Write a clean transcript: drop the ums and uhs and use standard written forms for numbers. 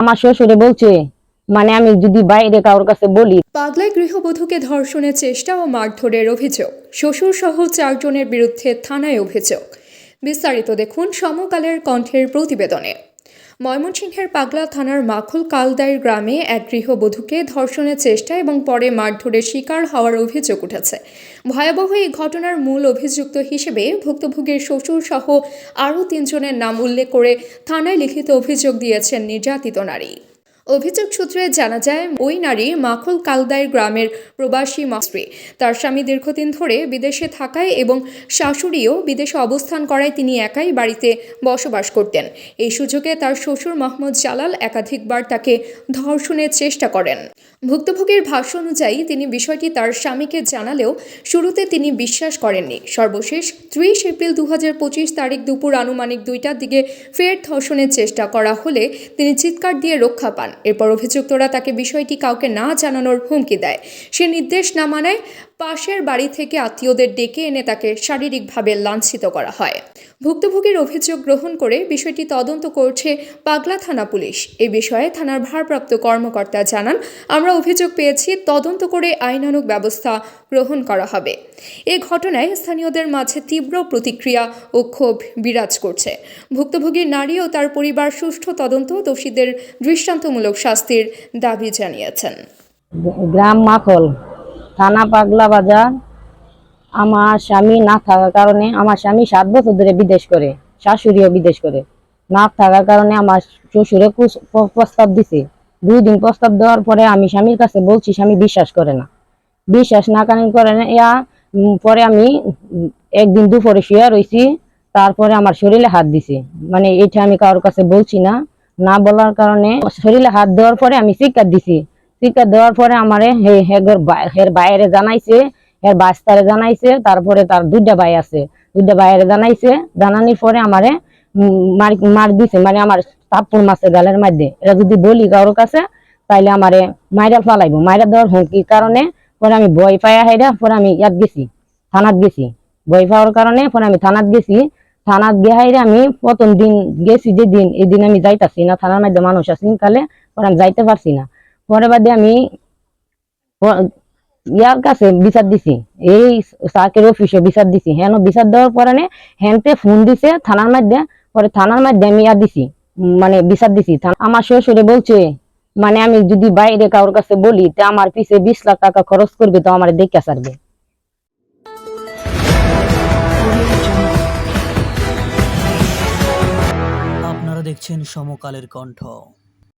আমার শ্বশুরে বলছে মানে আমি যদি বাইরে কারোর কাছে বলি। পাগলায় গৃহবধূকে ধর্ষণের চেষ্টা ও মারধরের অভিযোগ, শ্বশুর সহ 4 জনের বিরুদ্ধে থানায় অভিযোগ। বিস্তারিত দেখুন সমকালের কণ্ঠের প্রতিবেদনে। ময়মনসিংহের পাগলা থানার মাখুল কালদাইর গ্রামে এক গৃহবধূকে ধর্ষণের চেষ্টা এবং পরে মারধরের শিকার হওয়ার অভিযোগ উঠেছে। ভয়াবহ এই ঘটনার মূল অভিযুক্ত হিসেবে ভুক্তভোগীর শ্বশুর সহ আরও 3 জনের নাম উল্লেখ করে থানায় লিখিত অভিযোগ দিয়েছেন নির্যাতিত নারী। অভিযোগ সূত্রে জানা যায়, ওই নারী মাখুল কালদাইর গ্রামের প্রবাসী স্ত্রী। তার স্বামী দীর্ঘদিন ধরে বিদেশে থাকায় এবং শাশুড়িও বিদেশে অবস্থান করায় তিনি একাই বাড়িতে বসবাস করতেন। এই সুযোগে তার শ্বশুর মোহাম্মদ জালাল একাধিকবার তাকে ধর্ষণের চেষ্টা করেন। ভুক্তভোগীর ভাষ্য অনুযায়ী তিনি বিষয়টি তার স্বামীকে জানালেও শুরুতে তিনি বিশ্বাস করেননি। সর্বশেষ 30 এপ্রিল 2025 তারিখ দুপুর আনুমানিক 2টার দিকে ফের ধর্ষণের চেষ্টা করা হলে তিনি চিৎকার দিয়ে রক্ষা পান। এরপর অভিযুক্তরা তাকে বিষয়টি কাউকে না জানানোর হুমকি দেয়। সে নির্দেশ না মানায় পাশের বাড়ি থেকে আত্মীয়দের ডেকে এনে তাকে শারীরিকভাবে লাঞ্ছিত করা হয়। ভুক্তভোগীর অভিযোগ গ্রহণ করে বিষয়টি তদন্ত করছে পাগলা থানা পুলিশ। এ বিষয়ে থানার ভারপ্রাপ্ত কর্মকর্তা জানান, আমরা অভিযোগ পেয়েছি, তদন্ত করে আইনানুগ ব্যবস্থা গ্রহণ করা হবে। এ ঘটনায় স্থানীয়দের মাঝে তীব্র প্রতিক্রিয়া ও ক্ষোভ বিরাজ করছে। ভুক্তভোগীর নারী ও তার পরিবার সুষ্ঠু তদন্ত, দোষীদের দৃষ্টান্তমূলক শাস্তির দাবি জানিয়েছেন। গ্রাম মাখল, থানা পাগলা বাজার। আমার স্বামী না থাকার কারণে, আমার স্বামী 7 বছর ধরে বিদেশ করে, শাশুড়িও বিদেশ করে, না থাকার কারণে আমার শ্বশুরে প্রস্তাব দিছে। 2 দিন প্রস্তাব দেওয়ার পরে আমি স্বামীর কাছে বলছি, স্বামী বিশ্বাস করে না। বিশ্বাস না করে না, পরে আমি একদিন দুপুরে শুয়ে রয়েছি, তারপরে আমার শরীরে হাত দিছে। মানে এটা আমি কারোর কাছে বলছি না, না বলার কারণে শরীরে হাত দেওয়ার পরে আমি চিৎকার দিছি। চিৎকার দেওয়ার পরে আমারে হের বাইরে জানাইছে, এর বাস্তারে জানাইছে, তারপরে তার 2টা ভাই আছে, 2টা ভাইয়ের জানাইছে। জানানির পরে আমারে মার দিছে, মানে আমার থাপ্পড় মারছে গালের মধ্যে। এটা যদি বলি কারোর কাছে তাইলে আমারে মাইরা ফালাইবো। মাইরা দেওয়ার হুমকির কারণে পরে আমি ভয় পাইয়া হাইরা পরে আমি গেছি, থানাত গেছি। ভয় পাওয়ার কারণে পরে আমি থানাত গেছি। থানাত গিয়ে হাইরে আমি প্রথম দিন গেছি, যেদিন এদিন আমি যাইতাছি না, থানার মধ্যে মানুষ আছে কালে, পরে আমি যাইতে পারছি না। পরে বাদে আমি ইয়ার কাছে বিচার দিছি, এই সার্কেল অফিসে বিচার দিছি। হেন বিচার দেওয়ার পরে হেনতে ফোন দিছে থানার মধ্যে। পরে থানার মধ্যে আমি দিছি, মানে বিচার দিছি। আমার শ্বশুরে বলছে মানে আমি যদি বাইরে কারোর কাছে বলি তো আমার পিছে 20 লাখ টাকা খরচ করবে, তো আমার দেখে ছাড়বে। আপনারা দেখছেন সমকালের কণ্ঠ।